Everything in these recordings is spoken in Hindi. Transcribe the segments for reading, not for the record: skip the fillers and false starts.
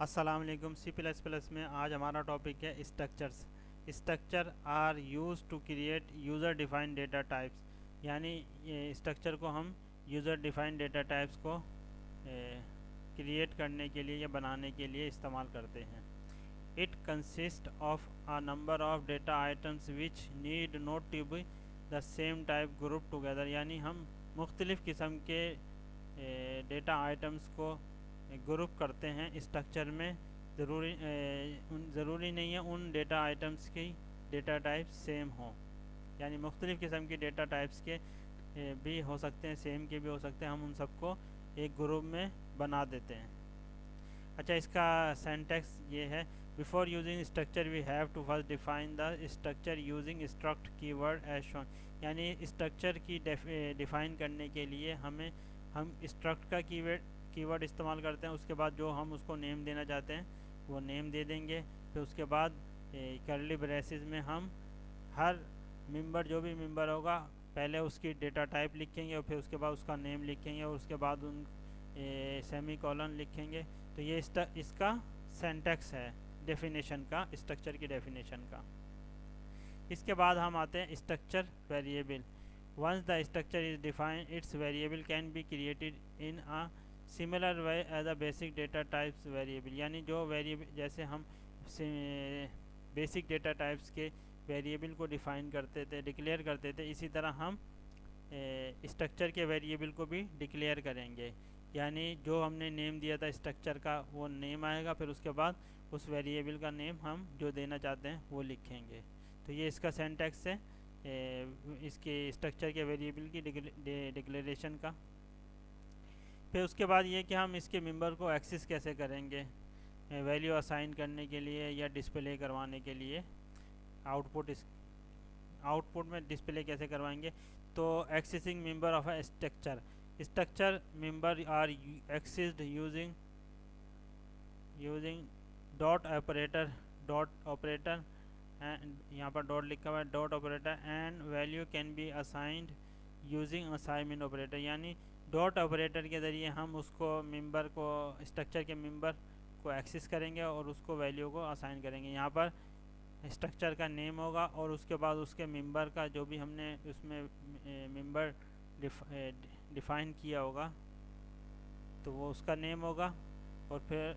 अस्सलाम वालेकुम। C++ में आज हमारा टॉपिक है structures. Structure are use to create user defined data types, यानी ये स्ट्रक्चर को हम यूज़र डिफाइंड डेटा टाइप्स को क्रिएट करने के लिए या बनाने के लिए इस्तेमाल करते हैं। It consist of a number of data items which need not to be the same type group together, यानी हम मुख्तलिफ़ किस्म के डेटा आइटम्स को ग्रुप करते हैं स्ट्रक्चर में। ज़रूरी नहीं है उन डेटा आइटम्स की डेटा टाइप सेम हो, यानी मुख्तलिफ़ किस्म की डेटा टाइप्स के भी हो सकते हैं, सेम के भी हो सकते हैं। हम उन सबको एक ग्रुप में बना देते हैं। अच्छा, इसका सेंटेक्स ये है, before using structure we have to first define the structure using struct keyword as shown, यानी स्ट्रक्चर की डिफाइन करने के लिए हम स्ट्रक्ट का कीवर्ड इस्तेमाल करते हैं। उसके बाद जो हम उसको नेम देना चाहते हैं वो नेम दे देंगे। फिर उसके बाद कर्ली ब्रेसेस में हम हर मेंबर, जो भी मेंबर होगा, पहले उसकी डेटा टाइप लिखेंगे और फिर उसके बाद उसका नेम लिखेंगे और उसके बाद उन सेमी कॉलन लिखेंगे। तो ये इसका सेंटेक्स है डेफिनेशन का, स्ट्रक्चर की डेफिनेशन का। इसके बाद हम आते हैं structure variable. Once the structure is defined its variable can be created in a similar way as a basic data types variable, यानी जो वेरिएबल जैसे हम बेसिक डेटा टाइप्स के वेरिएबल को डिफाइन करते थे, डिक्लेयर करते थे, इसी तरह हम स्ट्रक्चर के वेरिएबल को भी डिक्लेयर करेंगे। यानी जो हमने नेम दिया था स्ट्रक्चर का वो नेम आएगा, फिर उसके बाद उस वेरिएबल का नेम हम जो देना चाहते हैं वो लिखेंगे। तो ये इसका सिंटैक्स है इसके स्ट्रक्चर के वेरिएबल की डिक्लेरेशन का। फिर उसके बाद ये कि हम इसके मेंबर को एक्सेस कैसे करेंगे, वैल्यू असाइन करने के लिए या डिस्प्ले करवाने के लिए। आउटपुट में डिस्प्ले कैसे करवाएंगे, तो accessing member of a structure member are accessed using dot operator and यहाँ पर डॉट लिखा हुआ है, dot operator and value can be assigned using assignment operator, यानी डॉट ऑपरेटर के ज़रिए हम उसको मेंबर को, स्ट्रक्चर के मेंबर को एक्सेस करेंगे और उसको वैल्यू को असाइन करेंगे। यहाँ पर स्ट्रक्चर का नेम होगा और उसके बाद उसके मेंबर का जो भी हमने उसमें मेंबर डिफाइन किया होगा तो वो उसका नेम होगा, और फिर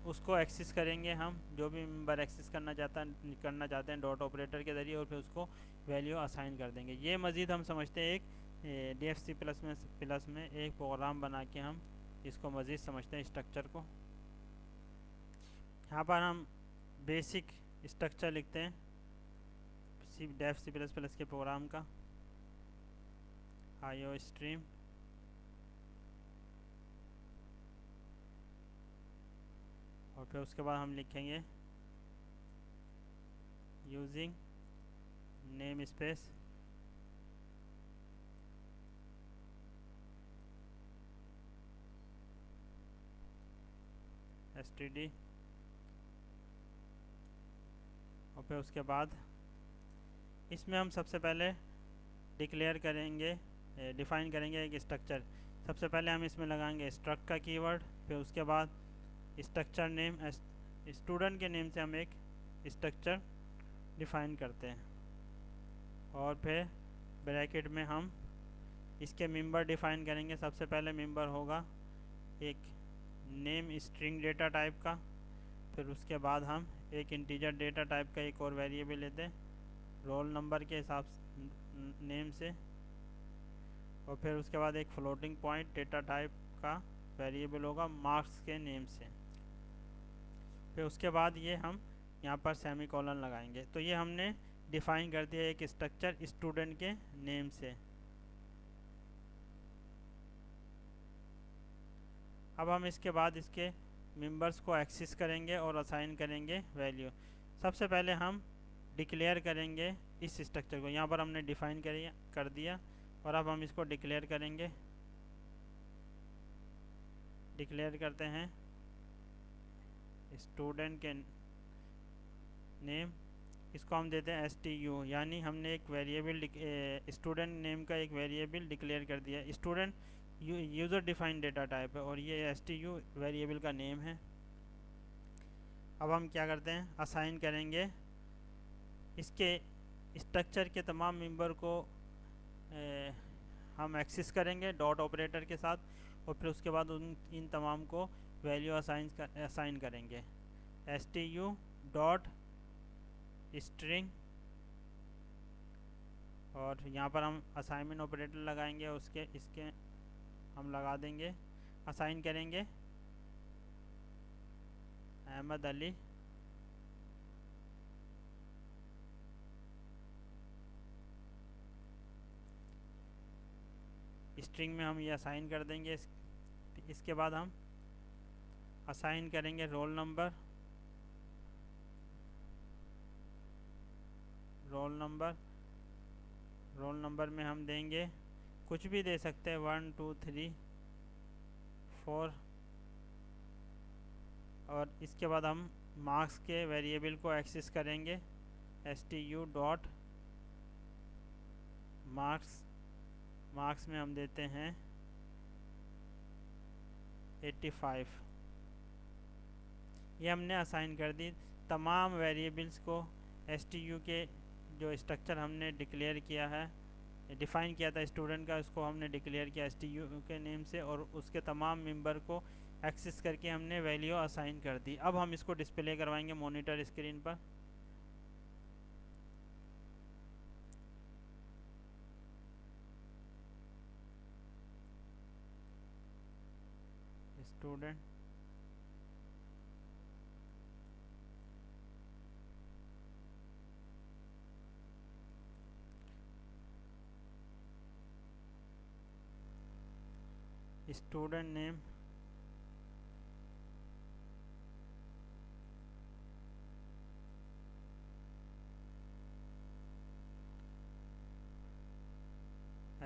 उसको एक्सेस करेंगे हम, जो भी मेंबर एक्सेस करना चाहते हैं डॉट ऑपरेटर के ज़रिए, और फिर उसको वैल्यू असाइन कर देंगे। ये मज़ीद हम समझते हैं एक DFC++ में एक प्रोग्राम बना के हम इसको मज़ीद समझते हैं स्ट्रक्चर को। यहाँ पर हम बेसिक स्ट्रक्चर लिखते हैं DFC++ के प्रोग्राम का, IO स्ट्रीम, और फिर उसके बाद हम लिखेंगे यूजिंग नेम स्पेस std, और फिर उसके बाद इसमें हम सबसे पहले डिक्लेयर करेंगे, डिफ़ाइन करेंगे एक स्ट्रक्चर। सबसे पहले हम इसमें लगाएंगे स्ट्रक्ट का कीवर्ड, फिर उसके बाद स्ट्रक्चर नेम, स्टूडेंट के नेम से हम एक स्ट्रक्चर डिफ़ाइन करते हैं, और फिर ब्रैकेट में हम इसके मेंबर डिफ़ाइन करेंगे। सबसे पहले मेंबर होगा एक नेम स्ट्रिंग डेटा टाइप का, फिर उसके बाद हम एक इंटीजर डेटा टाइप का एक और वेरिएबल लेते हैं रोल नंबर के हिसाब नेम से, और फिर उसके बाद एक फ्लोटिंग पॉइंट डेटा टाइप का वेरिएबल होगा मार्क्स के नेम से। फिर उसके बाद ये हम यहाँ पर सेमी कॉलन लगाएंगे। तो ये हमने डिफ़ाइन कर दिया एक स्ट्रक्चर स्टूडेंट के नेम से। अब हम इसके बाद इसके मेंबर्स को एक्सेस करेंगे और असाइन करेंगे वैल्यू। सबसे पहले हम डिक्लेयर करेंगे इस स्ट्रक्चर को, यहाँ पर हमने डिफ़ाइन कर दिया, और अब हम इसको डिक्लेयर करेंगे। डिक्लेयर करते हैं स्टूडेंट के नेम, इसको हम देते हैं STU, यानी हमने एक वेरिएबल स्टूडेंट नेम का एक वेरिएबल डिक्लेयर कर दिया। Student user defined data type है और ये STU वेरिएबल का नेम है। अब हम क्या करते हैं, असाइन करेंगे इसके स्ट्रक्चर के तमाम मेंबर को हम एक्सेस करेंगे डॉट ऑपरेटर के साथ, और फिर उसके बाद इन तमाम को वैल्यू असाइन करेंगे। stu डॉट स्ट्रिंग, और यहाँ पर हम असाइनमेंट ऑपरेटर लगाएंगे, उसके इसके हम लगा देंगे, असाइन करेंगे अहमद अली स्ट्रिंग में हम ये असाइन कर देंगे। इसके बाद हम असाइन करेंगे रोल नंबर, रोल नंबर में हम देंगे कुछ भी दे सकते हैं, 1 2 3 4, और इसके बाद हम मार्क्स के वेरिएबल को एक्सेस करेंगे stu डॉट मार्क्स में हम देते हैं 85। ये हमने असाइन कर दी तमाम वेरिएबल्स को। stu के जो स्ट्रक्चर हमने डिक्लेयर किया है, डिफ़ाइन किया था स्टूडेंट का, उसको हमने डिक्लेयर किया stu के नेम से, और उसके तमाम मेंबर को एक्सेस करके हमने वैल्यू असाइन कर दी। अब हम इसको डिस्प्ले करवाएंगे मॉनिटर स्क्रीन पर। Student name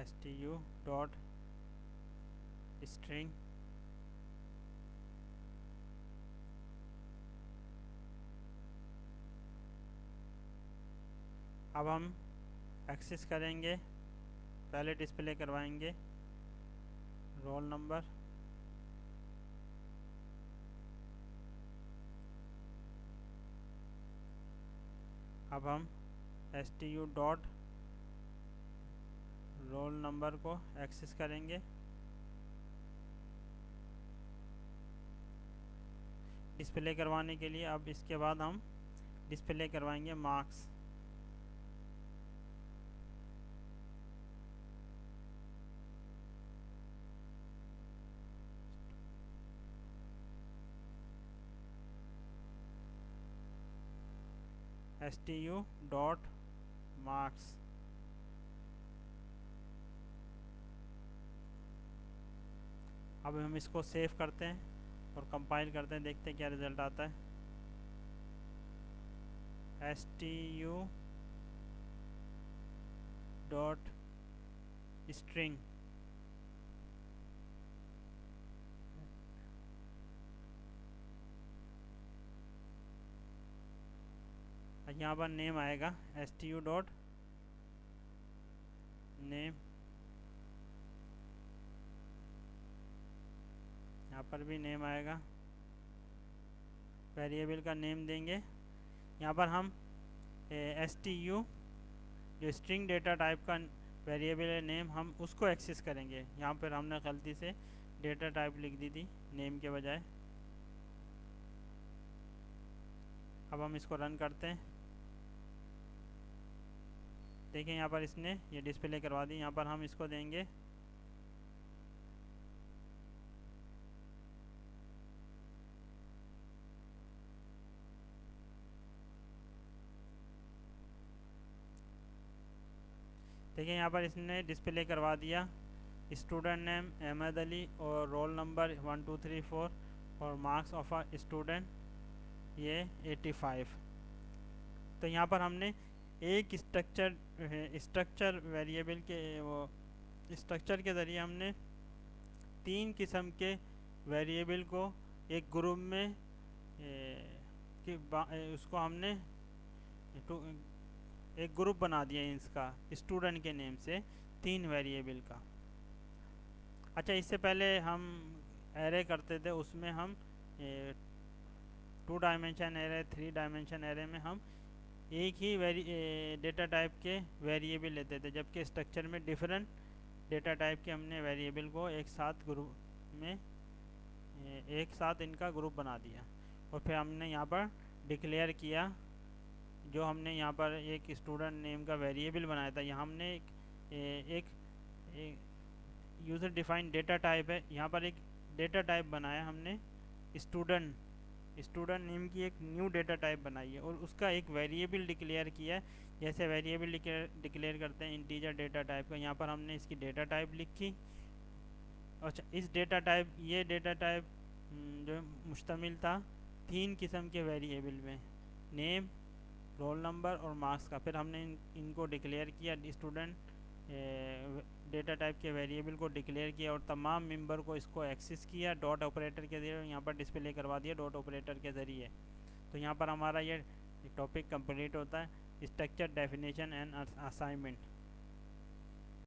stu dot string, अब हम एक्सेस करेंगे, पहले डिस्प्ले करवाएंगे रोल नंबर, अब हम stu डॉट रोल नंबर को एक्सेस करेंगे। डिस्प्ले करवाने के लिए अब इसके बाद हम डिस्प्ले करवाएंगे मार्क्स, stu डॉट मार्क्स। अब हम इसको सेव करते हैं और कंपाइल करते हैं, देखते हैं क्या रिज़ल्ट आता है। stu डॉट स्ट्रिंग, यहाँ पर नेम आएगा stu डॉट नेम, यहाँ पर भी नेम आएगा, वेरिएबल का नेम देंगे। यहाँ पर हम stu जो स्ट्रिंग डेटा टाइप का वेरिएबल है नेम, हम उसको एक्सेस करेंगे। यहाँ पर हमने गलती से डेटा टाइप लिख दी थी नेम के बजाय। अब हम इसको रन करते हैं, देखिए यहाँ पर इसने ये डिस्प्ले करवा दी। यहाँ पर हम इसको देंगे देखिए यहाँ पर इसने डिस्प्ले करवा दिया स्टूडेंट नेम अहमद अली और रोल नंबर 1 2 3 4 और मार्क्स ऑफ अ स्टूडेंट ये 85। तो यहाँ पर हमने एक स्ट्रक्चर वेरिएबल के वो स्ट्रक्चर के ज़रिए हमने 3 किस्म के वेरिएबल को एक ग्रुप में उसको हमने एक ग्रुप बना दिया इसका स्टूडेंट के नेम से 3 वेरिएबल का। अच्छा, इससे पहले हम एरे करते थे, उसमें हम 2 डायमेंशन एरे 3 डायमेंशन एरे में हम एक ही डेटा टाइप के वेरिएबल लेते थे, जबकि स्ट्रक्चर में डिफरेंट डेटा टाइप के हमने वेरिएबल को एक साथ ग्रुप में एक साथ इनका ग्रुप बना दिया। और फिर हमने यहाँ पर डिक्लेयर किया, जो हमने यहाँ पर एक स्टूडेंट नेम का वेरिएबल बनाया था, यहाँ हमने एक यूज़र डिफाइंड डेटा टाइप है, यहाँ पर एक डेटा टाइप बनाया हमने स्टूडेंट नेम की एक न्यू डेटा टाइप बनाई है और उसका एक वेरिएबल डिक्लेयर किया है। जैसे वेरिएबल डिक्लेयर करते हैं इंटीजर डेटा टाइप का, यहाँ पर हमने इसकी डेटा टाइप लिखी। अच्छा, इस डेटा टाइप जो मुश्तमिल था 3 किस्म के वेरिएबल में, नेम, रोल नंबर और मार्क्स का। फिर हमने इनको डिक्लेयर किया, स्टूडेंट डेटा टाइप के वेरिएबल को डिक्लेयर किया और तमाम मेंबर को इसको एक्सेस किया डॉट ऑपरेटर के ज़रिए, यहाँ पर डिस्प्ले करवा दिया डॉट ऑपरेटर के ज़रिए। तो यहाँ पर हमारा ये टॉपिक कंप्लीट होता है, स्ट्रक्चर, डेफिनेशन एंड असाइनमेंट।